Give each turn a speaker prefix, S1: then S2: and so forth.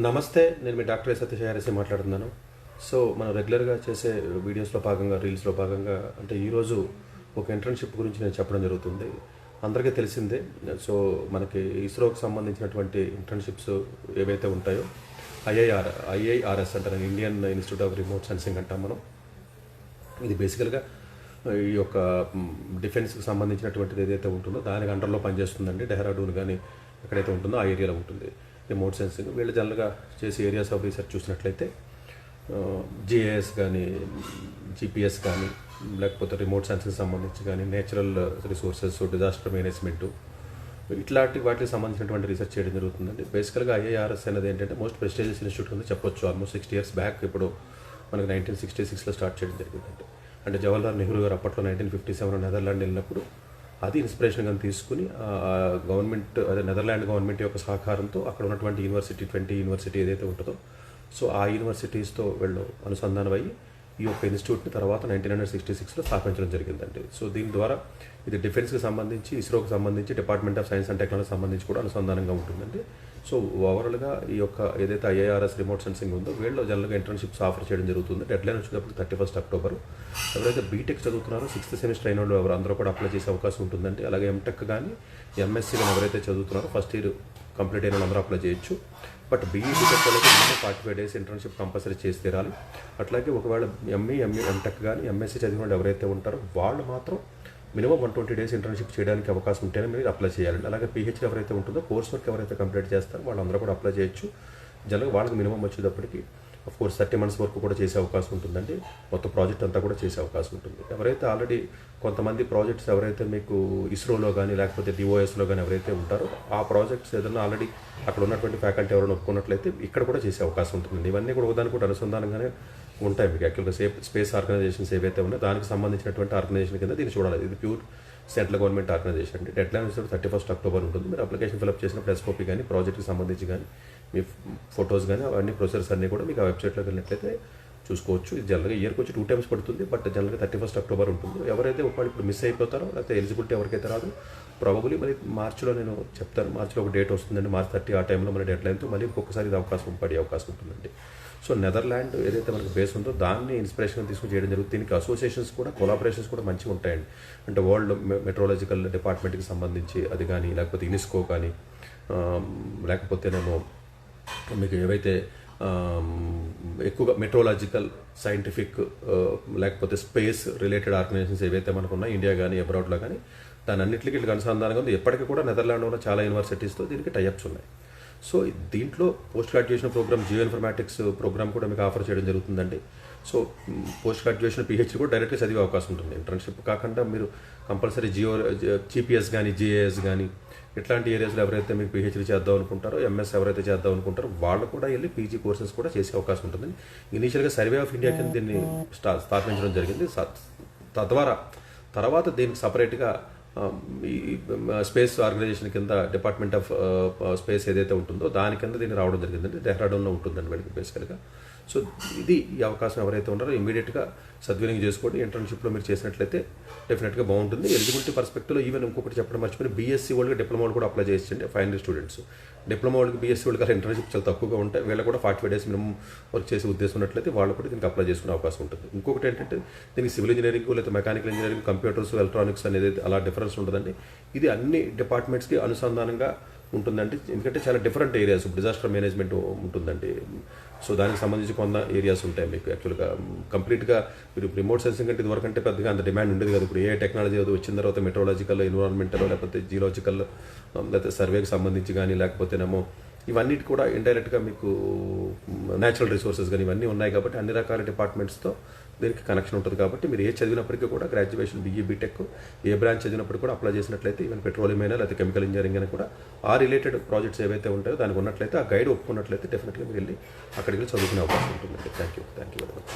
S1: నమస్తే, నేను మీ డాక్టర్ సత్యశారసి మాట్లాడుతున్నాను. సో మనం రెగ్యులర్గా చేసే వీడియోస్లో భాగంగా, రీల్స్లో భాగంగా అంటే ఈరోజు ఒక ఇంటర్న్షిప్ గురించి నేను చెప్పడం జరుగుతుంది. అందరికీ తెలిసిందే. సో మనకి ఇస్రోకి సంబంధించినటువంటి ఇంటర్న్షిప్స్ ఏవైతే ఉంటాయో ఐఐఆర్ఎస్ అంటారు, Indian institute of remote sensing అంటాం మనం. ఇది బేసికల్గా ఈ యొక్క డిఫెన్స్కి సంబంధించినటువంటిది ఏదైతే ఉంటుందో దానికి అండర్లో పనిచేస్తుందండి. డెహ్రాడూన్ కానీ ఎక్కడైతే ఉంటుందో ఆ ఏరియాలో ఉంటుంది రిమోట్ సెన్సింగ్. వీళ్ళు జనరల్గా చేసే ఏరియాస్ ఆఫ్ రీసెర్చ్ చూసినట్లయితే జిఏఎస్ కానీ, జిపిఎస్ కానీ, లేకపోతే రిమోట్ సెన్సింగ్ సంబంధించి కానీ, నేచురల్ రిసోర్సెస్, డిజాస్టర్ మేనేజ్మెంటు, ఇట్లాంటి వాటికి సంబంధించినటువంటి రీసెర్చ్ చేయడం జరుగుతుందండి. బేసికల్గా ఐఐఆర్ఎస్ అనేది ఏంటంటే మోస్ట్ ప్రెస్టీజియస్ ఇన్స్టిట్యూట్ కింద చెప్పొచ్చు. ఆల్మోస్ట్ 60 years బ్యాక్ ఇప్పుడు మనకి 1966లో స్టార్ట్ చేయడం జరిగిందండి. అంటే జవహర్లాల్ నెహ్రూ గారు అప్పట్లో 1957 నెదర్లాండ్ వెళ్ళినప్పుడు అది ఇన్స్పిరేషన్గా తీసుకుని గవర్నమెంట్, అదే నెదర్లాండ్ గవర్నమెంట్ యొక్క సహకారంతో అక్కడ ఉన్నటువంటి యూనివర్సిటీ 20 యూనివర్సిటీ ఏదైతే ఉంటుందో, సో ఆ యూనివర్సిటీస్తో వీళ్ళు అనుసంధానం అయ్యి ఈ యొక్క ఇన్స్టిట్యూట్ని తర్వాత 1966లో స్థాపించడం జరిగిందండి. సో దీని ద్వారా ఇది డిఫెన్స్కి సంబంధించి, ఇస్రోకి సంబంధించి, department of science and technology సంబంధించి కూడా అనుసంధానంగా ఉంటుందండి. సో ఓవరాల్గా ఈ యొక్క ఏదైతే ఐఐఆర్ఎస్ రిమోట్ సెన్సింగ్ ఉందో వీళ్ళు జనరల్గా ఇంటర్న్షిప్స్ ఆఫర్ చేయడం జరుగుతుంది. డెడ్లైన్ వచ్చేటప్పుడు 31 అక్టోబర్. ఎవరైతే బీటెక్ చదువుతున్నారో 6th సెమిస్టర్ అయిన వాళ్ళు అందరూ కూడా అప్లై చేసే అవకాశం ఉంటుందండి. అలాగే ఎంటెక్ కానీ, ఎంఎస్సీ కానీ ఎవరైతే చదువుతున్నారో ఫస్ట్ ఇయర్ కంప్లీట్ అయిన అందరూ అప్లై చేయొచ్చు. బట్ బీఈ బీటెక్ వాళ్ళకి 45 days ఇంటర్న్షిప్ కంపల్సరీ చేసి తీరాలి. అట్లాగే ఒకవేళ ఎంటెక్ కానీ, ఎంఎస్సీ చదివిన వాళ్ళు ఎవరైతే ఉంటారో వాళ్ళు మాత్రం మినిమం 120 days ఇంటర్న్షిప్ చేయడానికి అవకాశం ఉంటేనే మీరు అప్లై చేయాలండి. అలాగే పీహెచ్డీ ఎవరైతే ఉంటుందో, కోర్స్ వర్క్ ఎవరైతే కంప్లీట్ చేస్తారో వాళ్ళందరూ కూడా అప్లై చేయొచ్చు. జనరల్గా వాళ్ళకి మినిమం వచ్చేటప్పటికి కోర్స్ 30 months వరకు కూడా చేసే అవకాశం ఉంటుందండి. మొత్తం ప్రాజెక్ట్ అంతా కూడా చేసే అవకాశం ఉంటుంది. ఎవరైతే ఆల్రెడీ కొంతమంది ప్రాజెక్ట్స్ ఎవరైతే మీకు ఇస్రోలో కానీ లేకపోతే డిఓఎస్లో కానీ ఎవరైతే ఉంటారో ఆ ప్రాజెక్ట్స్ ఏదైనా ఆల్రెడీ అక్కడ ఉన్నటువంటి ఫ్యాకల్టీ ఎవరైనా ఒప్పుకున్నట్లయితే ఇక్కడ కూడా చేసే అవకాశం ఉంటుందండి. ఇవన్నీ కూడా ఒకదానికి కూడా అనుసంధానంగానే ఉంటాయి. మీకు యాక్చువల్గా స్పేస్ ఆర్గనైజేషన్స్ ఏవైతే ఉన్నాయో దానికి సంబంధించినటువంటి ఆర్గనైజేషన్ కింద దీన్ని చూడాలి. ఇది ప్యూర్ సెంట్రల్ గవర్నమెంట్ ఆర్గనైజేషన్ అండి. డెడ్లైన్ వచ్చేసి 31 అక్టోబర్ ఉంటుంది. మీరు అప్లికేషన్ ఫిల్అప్ చేసినప్పుడు ఎస్ఓపీ కానీ, ప్రాజెక్ట్కి సంబంధించి కానీ, మీ ఫొటోస్ కానీ, అవన్నీ ప్రొసెసర్స్ అన్నీ కూడా మీకు ఆ వెబ్సైట్లోకి వెళ్ళినట్లయితే చూసుకోవచ్చు. ఇది జనరల్గా ఇయర్కి వచ్చి 2 times పడుతుంది. బట్ జనరల్గా 31 అక్టోబర్ ఉంటుంది. ఎవరైతే ఒకవేళ ఇప్పుడు మిస్ అయిపోతారో లేకపోతే ఎలిజిబిలిటీ ఎవరికైతే రాదు, ప్రాబబులీ మరి మార్చిలో నేను చెప్తాను. మార్చిలో ఒక డేట్ వస్తుందండి, March 30 ఆ టైంలో మన డెడ్లైన్తో మళ్ళీ ఇంకొకసారి ఇది అవకాశం పడే అవకాశం ఉంటుందండి. సో నెదర్లాండ్ ఏదైతే మనకు బేస్ ఉందో దాన్ని ఇన్స్పిరేషన్ తీసుకుని చేయడం జరుగుతుంది. దీనికి అసోసియేషన్స్ కూడా, కొలాబరేషన్స్ కూడా మంచిగా ఉంటాయండి. అంటే వరల్డ్ మెట్రోలాజికల్ డిపార్ట్మెంట్కి సంబంధించి అది కానీ, లేకపోతే యునెస్కో కానీ, లేకపోతేనేమో మీకు ఏవైతే ఎక్కువగా మెట్రోలాజికల్, సైంటిఫిక్, లేకపోతే స్పేస్ రిలేటెడ్ ఆర్గనైజేషన్స్ ఏవైతే మనకు ఉన్నాయి ఇండియా కానీ అబ్రాడ్లో కానీ, దాని అన్నింటికి వీళ్ళకి అనుసంధానంగా ఉంది. ఎప్పటికీ కూడా నెదర్లాండ్లో ఉన్న చాలా యూనివర్సిటీస్తో దీనికి టైఅప్స్ ఉన్నాయి. సో దీంట్లో post graduation programme, geo informatics programme కూడా మీకు ఆఫర్ చేయడం జరుగుతుందండి. సో పోస్ట్ గ్రాడ్యుయేషన్ పీహెచ్డీ కూడా డైరెక్ట్గా చదివే అవకాశం ఉంటుంది. ఇంటర్న్షిప్ కాకుండా మీరు కంపల్సరీ జీపీఎస్ కానీ, జిఏఎస్ కానీ ఇట్లాంటి ఏరియాస్లో ఎవరైతే మీకు పీహెచ్డీ చేద్దాం అనుకుంటారో, ఎంఎస్ ఎవరైతే చేద్దాం అనుకుంటారో వాళ్ళు కూడా వెళ్ళి పీజీ కోర్సెస్ కూడా చేసే అవకాశం ఉంటుంది. ఇనీషియల్గా సర్వే ఆఫ్ ఇండియా కింద దీన్ని స్థాపించడం జరిగింది. తద్వారా తర్వాత దీనికి సపరేట్గా ఈ స్పేస్ ఆర్గనైజేషన్ కింద డిపార్ట్మెంట్ ఆఫ్ స్పేస్ ఏదైతే ఉంటుందో దాని కింద దీన్ని రావడం జరిగిందండి. డెహ్రాడూన్లో ఉంటుందండి వీళ్ళకి బేసికల్గా. సో ఇది ఈ అవకాశం ఎవరైతే ఉన్నారో ఇమీడియట్గా సద్వినియోగం చేసుకోండి. ఇంటర్న్షిప్లో మీరు చేసినట్లయితే డెఫినెట్గా బాగుంటుంది. ఎలిజిబిలిటీ పర్స్పెక్టివ్లో ఈవెన్ ఇంకొకటి చెప్పడం మర్చిపోయి, బీఎస్సీ వాళ్ళకి, డిప్లొమా వాళ్ళు కూడా అప్లై చేయండి. ఫైనల్ స్టూడెంట్స్ డిప్లొమా వాళ్ళకి, బీఎస్సీ వాళ్ళకి ఇంటర్న్షిప్ చాలా తక్కువగా ఉంటాయి. వీళ్ళు కూడా 45 days మినిమం వర్క్ చేసే ఉద్దేశం ఉన్నట్లయితే వాళ్ళు కూడా దీనికి అప్లై చేసుకునే అవకాశం ఉంటుంది. ఇంకొకటి ఏంటంటే దీనికి సివిల్ ఇంజనీరింగ్ లేదా మెకానికల్ ఇంజనీరింగ్, కంప్యూటర్స్, ఎలక్ట్రానిక్స్ అనేది అలా డిఫరెన్స్ ఉంటుందండి. ఇది అన్ని డిపార్ట్మెంట్స్కి అనుసంధానంగా ఉంటుందండి. ఎందుకంటే చాలా డిఫరెంట్ ఏరియాస్, డిజాస్టర్ మేనేజ్మెంట్ ఉంటుందండి. సో దానికి సంబంధించి కొంత ఏరియాస్ ఉంటాయి మీకు. యాక్చువల్గా కంప్లీట్గా మీరు రిమోట్ సెన్సింగ్ అంటే ఇదివరకు అంటే పెద్దగా అంత డిమాండ్ ఉండేది కదా. ఇప్పుడు ఏ టెక్నాలజీ వచ్చిన తర్వాత మెట్రోలాజికల్, ఎన్విరాన్మెంటల్, లేకపోతే జియోలాజికల్, లేకపోతే సర్వేకి సంబంధించి కానీ, లేకపోతేనేమో ఇవన్నిటి కూడా ఇండైరెక్ట్గా మీకు న్యాచురల్ రిసోర్సెస్ కానీ ఇవన్నీ ఉన్నాయి కాబట్టి అన్ని రకాల డిపార్ట్మెంట్స్తో దీనికి కనెక్షన్ ఉంటుంది. కాబట్టి మీరు ఏ చదివినప్పటికీ కూడా గ్రాడ్యుయేషన్, బీఈ, బీటెక్ ఏ బ్రాంచ్ చదివినప్పుడు కూడా అప్లై చేసినట్లయితే ఈవెన్ పెట్రోలియం అయినా లేకపోతే కెమికల్ ఇంజనీరింగ్ అయినా కూడా ఆ రిలేటెడ్ ప్రాజెక్ట్స్ ఏవైతే ఉంటాయో దానికి ఉన్నట్లయితే, ఆ గైడ్ ఒప్పుకున్నట్లయితే డెఫినెట్గా మీరు వెళ్ళి అక్కడికి వెళ్ళి చదువుకునే అవకాశం ఉంటుందండి. Thank you very much.